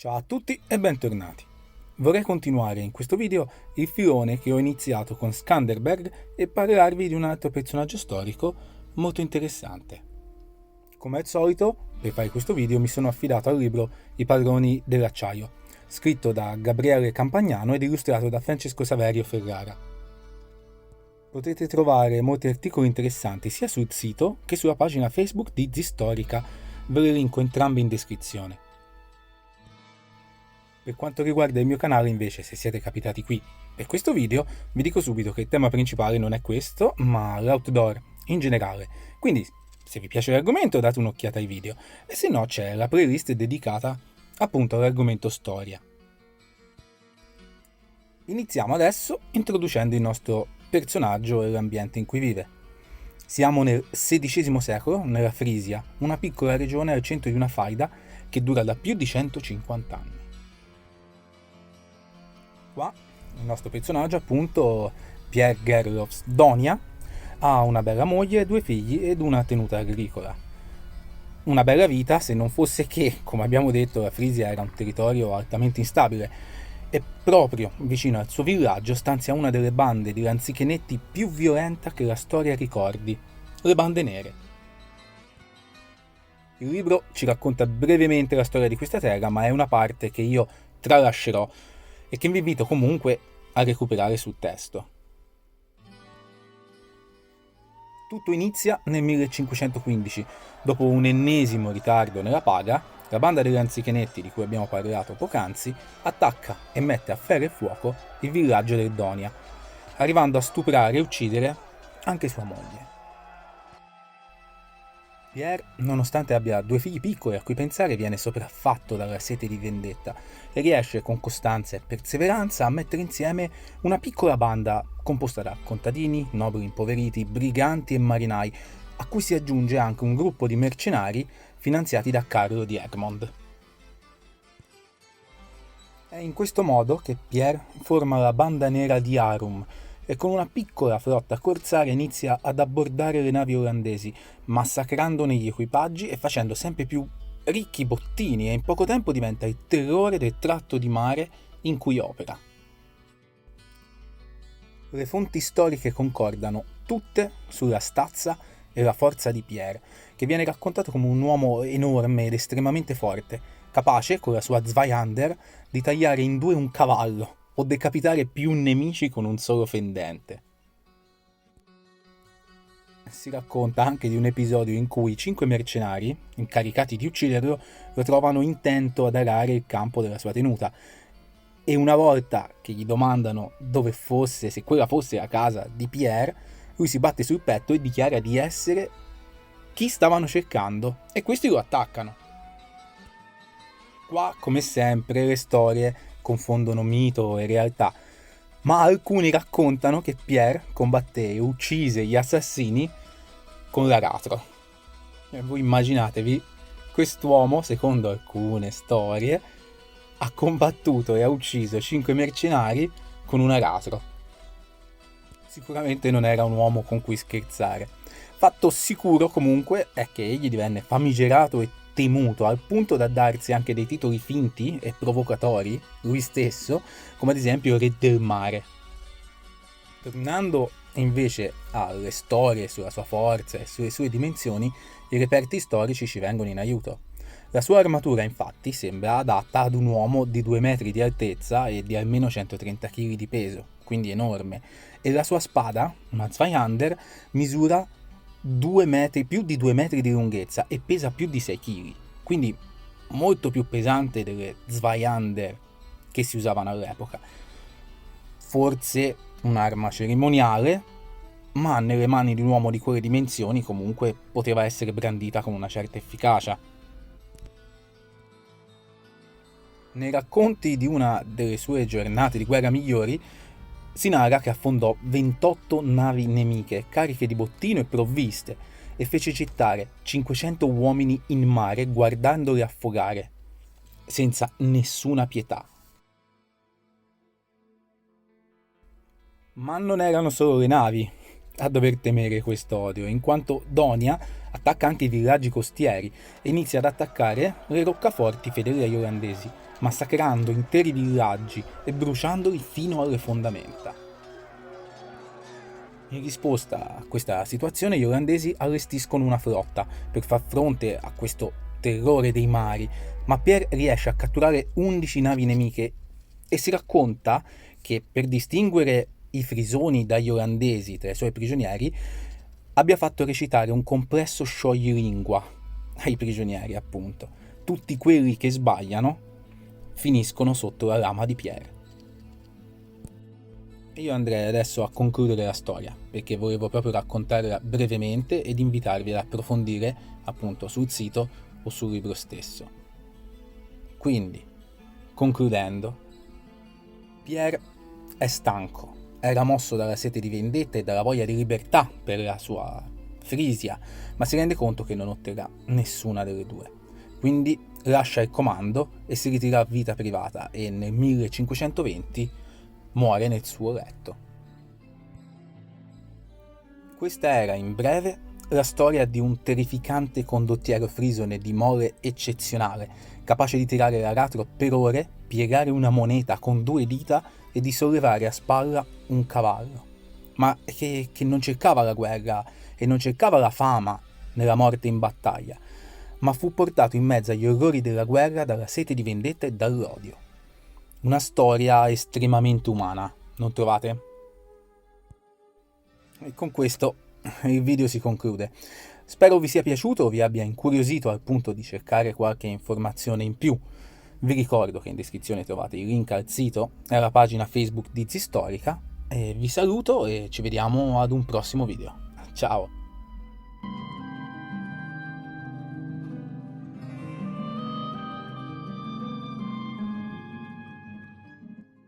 Ciao a tutti e bentornati. Vorrei continuare in questo video il filone che ho iniziato con Skanderberg e parlarvi di un altro personaggio storico molto interessante. Come al solito, per fare questo video mi sono affidato al libro I padroni dell'acciaio, scritto da Gabriele Campagnano ed illustrato da Francesco Saverio Ferrara. Potete trovare molti articoli interessanti sia sul sito che sulla pagina Facebook di Zistorica, ve li linko entrambi in descrizione. Per quanto riguarda il mio canale invece, se siete capitati qui per questo video, vi dico subito che il tema principale non è questo, ma l'outdoor in generale. Quindi, se vi piace l'argomento, date un'occhiata ai video, e se no c'è la playlist dedicata appunto all'argomento storia. Iniziamo adesso introducendo il nostro personaggio e l'ambiente in cui vive. Siamo nel XVI secolo, nella Frisia, una piccola regione al centro di una faida che dura da più di 150 anni. Qua il nostro personaggio, appunto, Pierre Gerloff Donia, ha una bella moglie, due figli ed una tenuta agricola. Una bella vita se non fosse che, come abbiamo detto, la Frisia era un territorio altamente instabile e proprio vicino al suo villaggio stanzia una delle bande di lanzichenetti più violenta che la storia ricordi, le bande nere. Il libro ci racconta brevemente la storia di questa terra, ma è una parte che io tralascerò e che vi invito comunque a recuperare sul testo. Tutto inizia nel 1515, dopo un ennesimo ritardo nella paga, la banda dei lanzichenetti di cui abbiamo parlato poc'anzi attacca e mette a ferro e fuoco il villaggio del Donia, arrivando a stuprare e uccidere anche sua moglie. Pierre, nonostante abbia due figli piccoli a cui pensare, viene sopraffatto dalla sete di vendetta e riesce con costanza e perseveranza a mettere insieme una piccola banda composta da contadini, nobili impoveriti, briganti e marinai, a cui si aggiunge anche un gruppo di mercenari finanziati da Carlo di Egmont. È in questo modo che Pierre forma la banda nera di Arum e con una piccola flotta corsaria inizia ad abbordare le navi olandesi, massacrandone gli equipaggi e facendo sempre più ricchi bottini, e in poco tempo diventa il terrore del tratto di mare in cui opera. Le fonti storiche concordano tutte sulla stazza e la forza di Pierre, che viene raccontato come un uomo enorme ed estremamente forte, capace, con la sua Zweihander, di tagliare in due un cavallo o decapitare più nemici con un solo fendente. Si racconta anche di un episodio in cui 5 mercenari, incaricati di ucciderlo, lo trovano intento ad arare il campo della sua tenuta, e una volta che gli domandano dove fosse, se quella fosse la casa di Pierre, lui si batte sul petto e dichiara di essere chi stavano cercando, e questi lo attaccano. Qua, come sempre, le storie confondono mito e realtà, ma alcuni raccontano che Pierre combatté e uccise gli assassini con l'aratro. E voi immaginatevi, quest'uomo, secondo alcune storie, ha combattuto e ha ucciso 5 mercenari con un aratro. Sicuramente non era un uomo con cui scherzare. Fatto sicuro comunque è che egli divenne famigerato e temuto al punto da darsi anche dei titoli finti e provocatori, lui stesso, come ad esempio Re del Mare. Tornando invece alle storie sulla sua forza e sulle sue dimensioni, i reperti storici ci vengono in aiuto. La sua armatura infatti sembra adatta ad un uomo di 2 metri di altezza e di almeno 130 kg di peso, quindi enorme, e la sua spada, una Zweihander, misura 2 metri, più di 2 metri di lunghezza e pesa più di 6 kg, quindi molto più pesante delle Zweihander che si usavano all'epoca. Forse un'arma cerimoniale, ma nelle mani di un uomo di quelle dimensioni comunque poteva essere brandita con una certa efficacia. Nei racconti di una delle sue giornate di guerra migliori si narra che affondò 28 navi nemiche cariche di bottino e provviste e fece gettare 500 uomini in mare guardandole affogare, senza nessuna pietà. Ma non erano solo le navi a dover temere questo odio, in quanto Donia Attacca anche i villaggi costieri e inizia ad attaccare le roccaforti fedeli agli olandesi, massacrando interi villaggi e bruciandoli fino alle fondamenta. In risposta a questa situazione gli olandesi allestiscono una flotta per far fronte a questo terrore dei mari, ma Pierre riesce a catturare 11 navi nemiche e si racconta che per distinguere i frisoni dagli olandesi tra i suoi prigionieri abbia fatto recitare un complesso scioglilingua ai prigionieri, appunto. Tutti quelli che sbagliano finiscono sotto la lama di Pierre. Io andrei adesso a concludere la storia, perché volevo proprio raccontarla brevemente ed invitarvi ad approfondire appunto sul sito o sul libro stesso. Quindi, concludendo, Pierre è stanco, era mosso dalla sete di vendetta e dalla voglia di libertà per la sua Frisia, ma si rende conto che non otterrà nessuna delle due. Quindi lascia il comando e si ritira a vita privata e nel 1520 muore nel suo letto. Questa era, in breve, la storia di un terrificante condottiero frisone di mole eccezionale, capace di tirare l'aratro per ore, piegare una moneta con 2 dita e di sollevare a spalla un cavallo, ma che non cercava la guerra e non cercava la fama nella morte in battaglia, ma fu portato in mezzo agli orrori della guerra dalla sete di vendetta e dall'odio. Una storia estremamente umana, non trovate? E con questo il video si conclude. Spero vi sia piaciuto o vi abbia incuriosito al punto di cercare qualche informazione in più. Vi ricordo che in descrizione trovate il link al sito e alla pagina Facebook di Zistorica. E vi saluto e ci vediamo ad un prossimo video. Ciao!